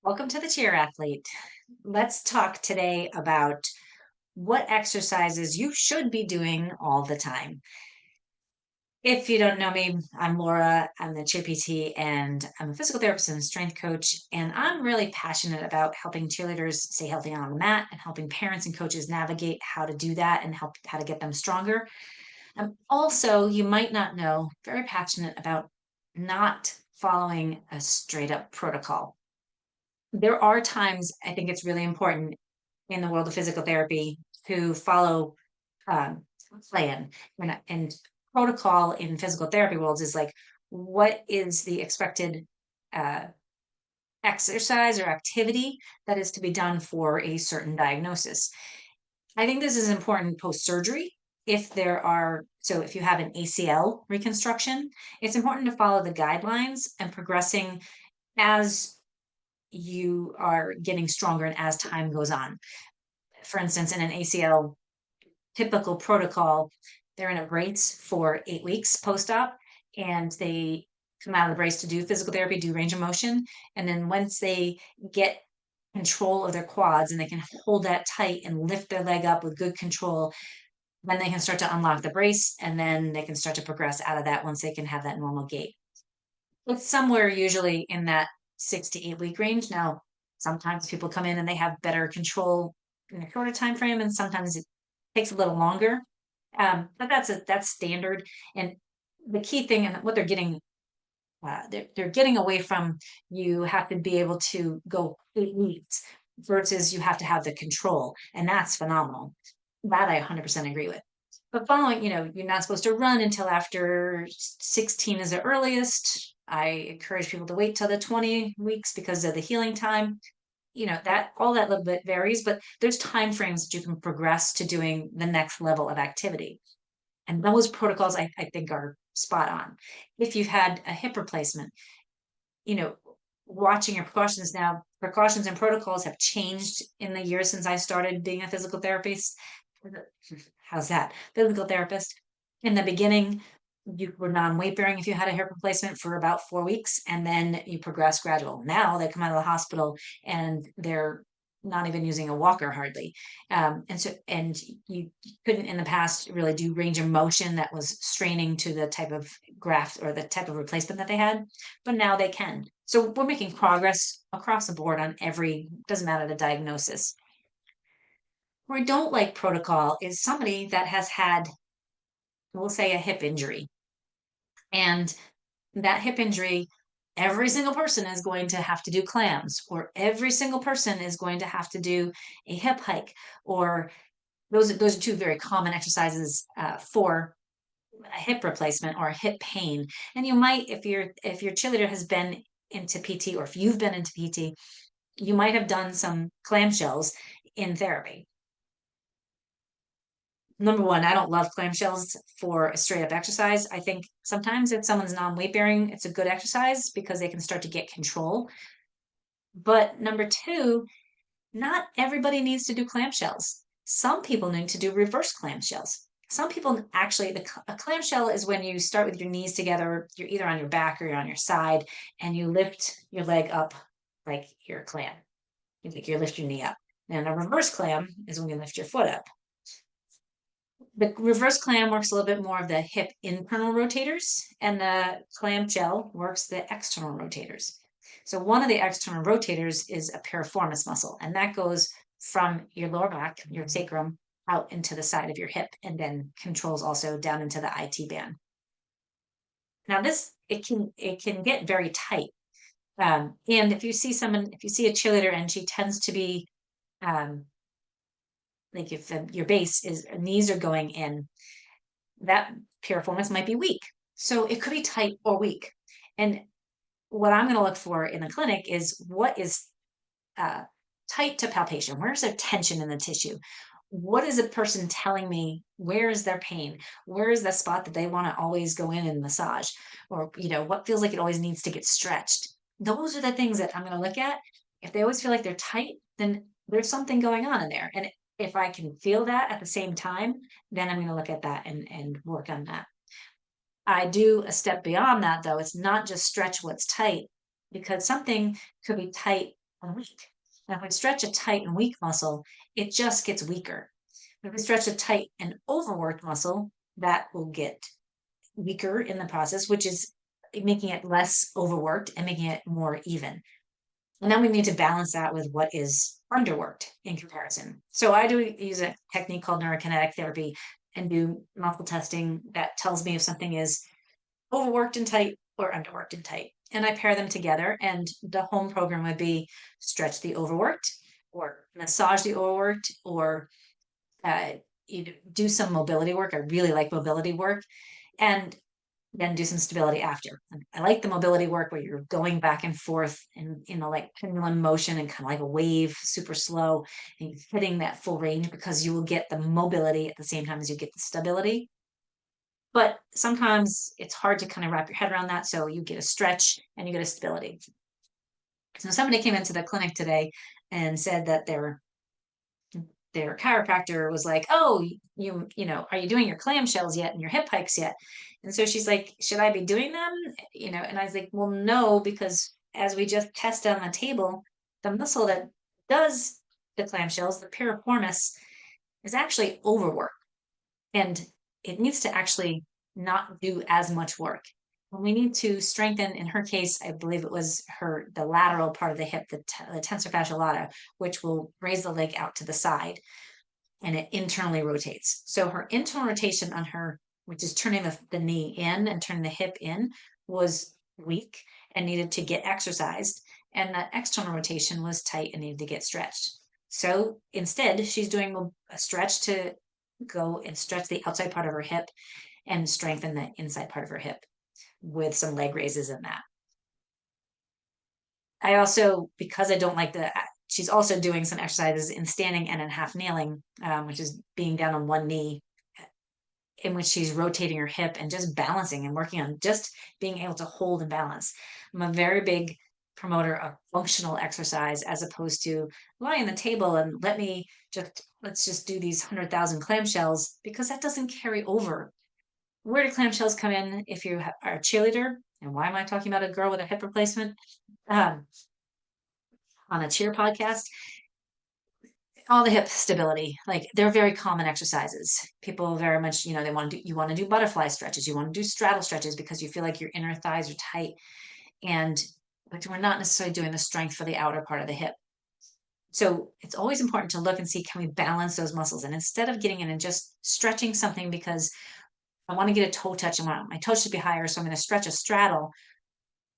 Welcome to the Cheer Athlete. Let's talk today about what exercises you should be doing all the time. If you don't know me, I'm Laura. I'm the Cheer PT and I'm a physical therapist and a strength coach. And I'm really passionate about helping cheerleaders stay healthy on the mat and helping parents and coaches navigate how to do that and help how to get them stronger. I'm also, you might not know, very passionate about not following a straight up protocol. There are times I think it's really important in the world of physical therapy to follow plan and protocol in physical therapy worlds is like what is the expected uh, exercise or activity that is to be done for a certain diagnosis. I think this is important post surgery. If you have an ACL reconstruction, it's important to follow the guidelines and progressing as you are getting stronger and as time goes on. For instance, in an ACL typical protocol, they're in a brace for 8 weeks post-op, and they come out of the brace to do physical therapy, do range of motion. And then once they get control of their quads and they can hold that tight and lift their leg up with good control, then they can start to unlock the brace and then they can start to progress out of that once they can have that normal gait. It's somewhere usually in that 6 to 8 week range. Now, sometimes people come in and they have better control in a shorter time frame, and sometimes it takes a little longer. But that's standard. And the key thing and what they're getting, they're getting away from you have to be able to go 8 weeks versus you have to have the control, and that's phenomenal. That I 100% agree with. But following, you're not supposed to run until after 16 is the earliest. I encourage people to wait till the 20 weeks because of the healing time. That all that little bit varies, but there's time frames that you can progress to doing the next level of activity. And those protocols I think are spot on. If you've had a hip replacement, you know, watching your precautions now, precautions and protocols have changed in the years since I started being a physical therapist. How's that? Physical therapist. In the beginning, you were non-weight bearing if you had a hip replacement for about 4 weeks, and then you progress gradual. Now they come out of the hospital and they're not even using a walker hardly. And you couldn't in the past really do range of motion that was straining to the type of graft or the type of replacement that they had, but now they can. So we're making progress across the board on doesn't matter the diagnosis. Where I don't like protocol is somebody that has had, we'll say, a hip injury. And that hip injury, every single person is going to have to do clams, or every single person is going to have to do a hip hike, or those are two very common exercises for a hip replacement or a hip pain. And you might, if your cheerleader has been into PT, or if you've been into PT, you might have done some clamshells in therapy. Number one, I don't love clamshells for a straight up exercise. I think sometimes if someone's non-weight bearing, it's a good exercise because they can start to get control. But number two, not everybody needs to do clamshells. Some people need to do reverse clamshells. Some people actually, a clamshell is when you start with your knees together, you're either on your back or you're on your side, and you lift your leg up like you're a clam. You lift your knee up. And a reverse clam is when you lift your foot up. The reverse clam works a little bit more of the hip internal rotators, and the clamshell works the external rotators. So one of the external rotators is a piriformis muscle, and that goes from your lower back, your sacrum, out into the side of your hip, and then controls also down into the IT band. Now this it can get very tight, and if you see a cheerleader and she tends to be um, like if your base is knees are going in, that piriformis might be weak. So it could be tight or weak. And what I'm going to look for in the clinic is what is uh, tight to palpation. Where's there tension in the tissue? What is a person telling me? Where is their pain? Where is the spot that they want to always go in and massage? Or, what feels like it always needs to get stretched? Those are the things that I'm going to look at. If they always feel like they're tight, then there's something going on in there. And if I can feel that at the same time, then I'm going to look at that and work on that. I do a step beyond that, though. It's not just stretch what's tight, because something could be tight and weak. Now, if we stretch a tight and weak muscle, it just gets weaker. If we stretch a tight and overworked muscle, that will get weaker in the process, which is making it less overworked and making it more even. And then we need to balance that with what is underworked in comparison. So I do use a technique called neurokinetic therapy and do muscle testing that tells me if something is overworked and tight or underworked and tight. And I pair them together. And the home program would be stretch the overworked or massage the overworked or uh, you do some mobility work. I really like mobility work. And then do some stability after. I like the mobility work where you're going back and forth and like pendulum motion and kind of like a wave, super slow, and hitting that full range because you will get the mobility at the same time as you get the stability. But sometimes it's hard to kind of wrap your head around that. So you get a stretch and you get a stability. So somebody came into the clinic today and said that their chiropractor was like, "Oh, are you doing your clamshells yet and your hip hikes yet?" And so she's like, "Should I be doing them?" And I was like, "Well, no, because as we just tested on the table, the muscle that does the clamshells, the piriformis, is actually overworked and it needs to actually not do as much work. When we need to strengthen, in her case, I believe it was the lateral part of the hip, the tensor fascia lata, which will raise the leg out to the side and it internally rotates. So her internal rotation on her, which is turning the knee in and turning the hip in, was weak and needed to get exercised. And that external rotation was tight and needed to get stretched. So instead, she's doing a stretch to go and stretch the outside part of her hip and strengthen the inside part of her hip with some leg raises in that. I also, because I don't like she's also doing some exercises in standing and in half kneeling, which is being down on one knee, in which she's rotating her hip and just balancing and working on just being able to hold and balance. I'm a very big promoter of functional exercise as opposed to lying on the table and let's just do these 100,000 clamshells because that doesn't carry over. Where do clamshells come in if you are a cheerleader? And why am I talking about a girl with a hip replacement? Um, on a cheer podcast, all the hip stability, like they're very common exercises. People very much, you want to do butterfly stretches, you want to do straddle stretches because you feel like your inner thighs are tight. And but we're not necessarily doing the strength for the outer part of the hip. So it's always important to look and see, can we balance those muscles? And instead of getting in and just stretching something because I want to get a toe touch, my toe should be higher, so I'm going to stretch a straddle.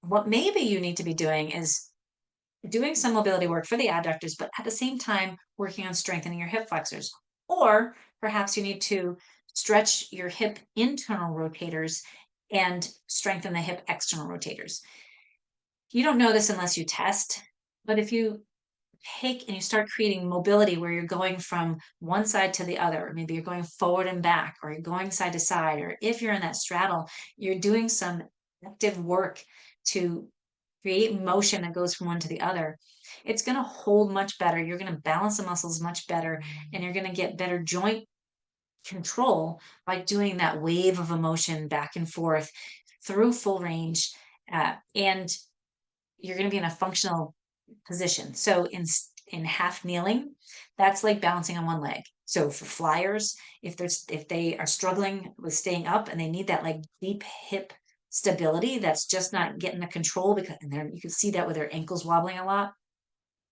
What maybe you need to be doing is doing some mobility work for the adductors, but at the same time, working on strengthening your hip flexors. Or perhaps you need to stretch your hip internal rotators and strengthen the hip external rotators. You don't know this unless you test, but if you take and you start creating mobility where you're going from one side to the other, or maybe you're going forward and back, or you're going side to side, or if you're in that straddle, you're doing some active work to create motion that goes from one to the other. It's going to hold much better. You're going to balance the muscles much better, and you're going to get better joint control by doing that wave of emotion back and forth through full range. And you're going to be in a functional position. So in half kneeling, that's like balancing on one leg. So for flyers, if they are struggling with staying up and they need that like deep hip stability, that's just not getting the control because and you can see that with their ankles wobbling a lot.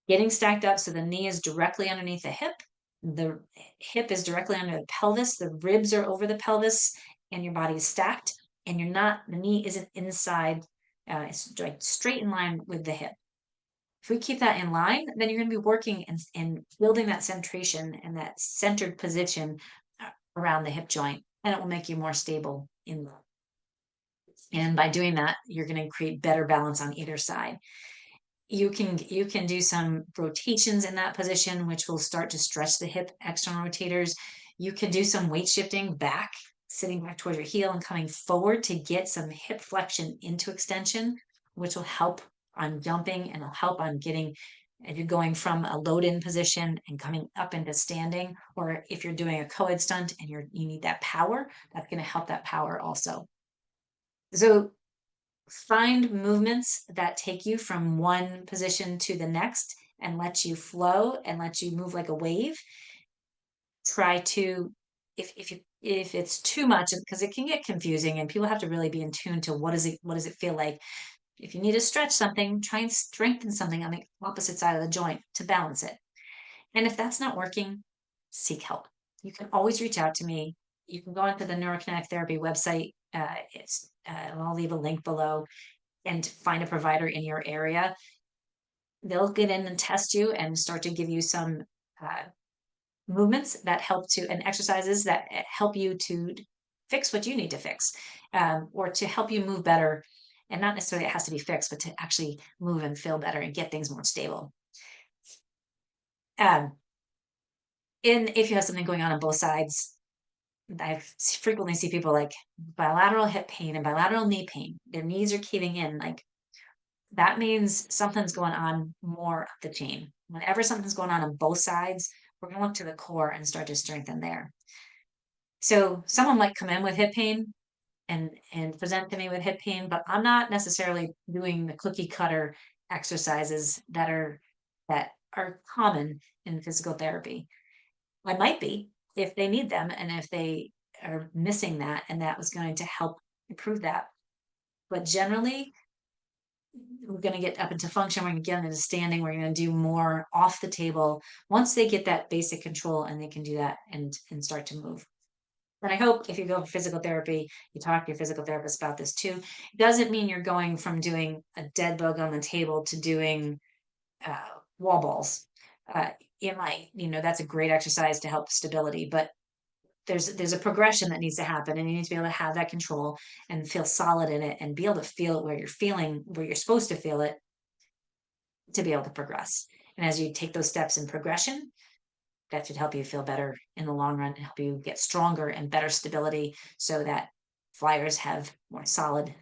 Getting stacked up so the knee is directly underneath the hip is directly under the pelvis, the ribs are over the pelvis, and your body is stacked, and the knee isn't inside, it's like straight in line with the hip. If we keep that in line, then you're going to be working and building that centration and that centered position around the hip joint, and it will make you more stable and by doing that, you're going to create better balance on either side. You can do some rotations in that position, which will start to stretch the hip external rotators. You can do some weight shifting back, sitting back towards your heel and coming forward to get some hip flexion into extension, which will help on jumping and will help on getting, if you're going from a load in position and coming up into standing, or if you're doing a co-ed stunt and you need that power, that's going to help that power also. So find movements that take you from one position to the next and let you flow and let you move like a wave. Try to, if it's too much, because it can get confusing and people have to really be in tune to what does it feel like. If you need to stretch something, try and strengthen something on the opposite side of the joint to balance it. And if that's not working, seek help. You can always reach out to me. You can go onto the Neurokinetic Therapy website. I'll leave a link below, and find a provider in your area. They'll get in and test you and start to give you some uh, movements that help to, and exercises that help you to fix what you need to fix, or to help you move better. And not necessarily it has to be fixed, but to actually move and feel better and get things more stable. Um, and if you have something going on both sides, I frequently see people like bilateral hip pain and bilateral knee pain. Their knees are caving in. Like, that means something's going on more up the chain. Whenever something's going on both sides, we're going to look to the core and start to strengthen there. So someone might come in with hip pain and present to me with hip pain, but I'm not necessarily doing the cookie cutter exercises that are common in physical therapy. I might be if they need them and if they are missing that, and that was going to help improve that. But generally, we're going to get up into function. We're going to get into standing. We're going to do more off the table once they get that basic control and they can do that and start to move. And I hope if you go for physical therapy, you talk to your physical therapist about this too. It doesn't mean you're going from doing a dead bug on the table to doing wall balls. Uh, it might, that's a great exercise to help stability, but there's a progression that needs to happen, and you need to be able to have that control and feel solid in it and be able to feel it where you're supposed to feel it, to be able to progress. And as you take those steps in progression, that should help you feel better in the long run and help you get stronger and better stability, so that flyers have more solid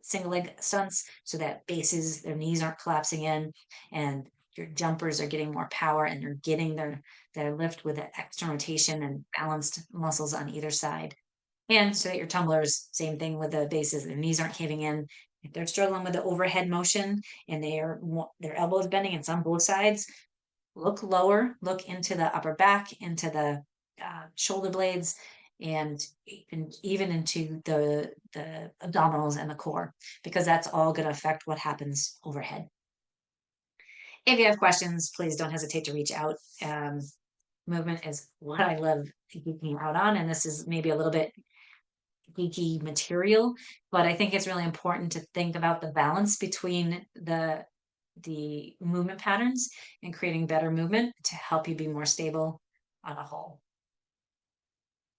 single leg stunts, so that bases, their knees aren't collapsing in, and your jumpers are getting more power and they're getting their lift with the external rotation and balanced muscles on either side. And so that your tumblers, same thing with the bases, their knees aren't caving in. If they're struggling with the overhead motion and their elbows bending, and it's on both sides, look lower, look into the upper back, into the shoulder blades, and even into the abdominals and the core, because that's all going to affect what happens overhead. If you have questions, please don't hesitate to reach out. Movement is what I love geeking out on, and this is maybe a little bit geeky material, but I think it's really important to think about the balance between the movement patterns and creating better movement to help you be more stable on a whole.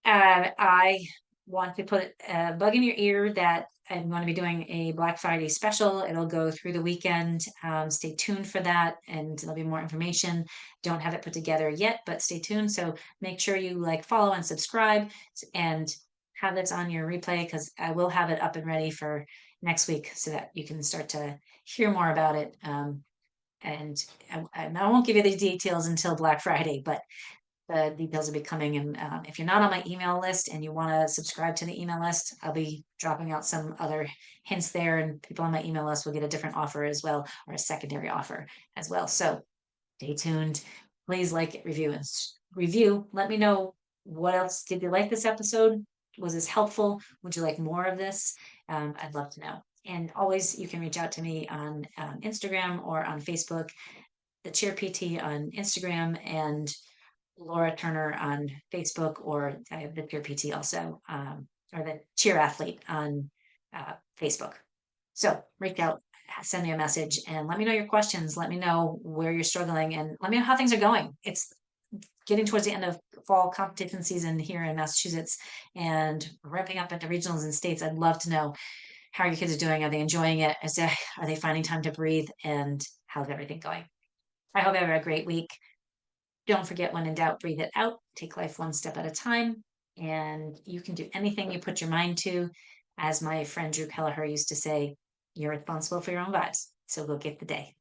I want to put a bug in your ear that I'm going to be doing a Black Friday special. It'll go through the weekend. Stay tuned for that, and there'll be more information. Don't have it put together yet, but stay tuned. So make sure you follow and subscribe, and have this on your replay, because I will have it up and ready for next week so that you can start to hear more about it. And I won't give you the details until Black Friday, but the details will be coming. And if you're not on my email list and you want to subscribe to the email list, I'll be dropping out some other hints there, and people on my email list will get a different offer as well, or a secondary offer as well. So stay tuned. Please review. Let me know, what else did you like this episode? Was this helpful? Would you like more of this? I'd love to know. And always, you can reach out to me on Instagram or on Facebook, the Cheer PT on Instagram, and Laura Turner on Facebook, or I have the Cheer PT also, or the Cheer Athlete on Facebook. So reach out, send me a message, and let me know your questions. Let me know where you're struggling, and let me know how things are going. It's getting towards the end of fall competition season here in Massachusetts, and ramping up into regionals and states. I'd love to know how your kids are doing. Are they enjoying it? Are they finding time to breathe? And how's everything going? I hope you have a great week. Don't forget, when in doubt, breathe it out. Take life one step at a time. And you can do anything you put your mind to. As my friend Drew Kelleher used to say, you're responsible for your own vibes. So go get the day.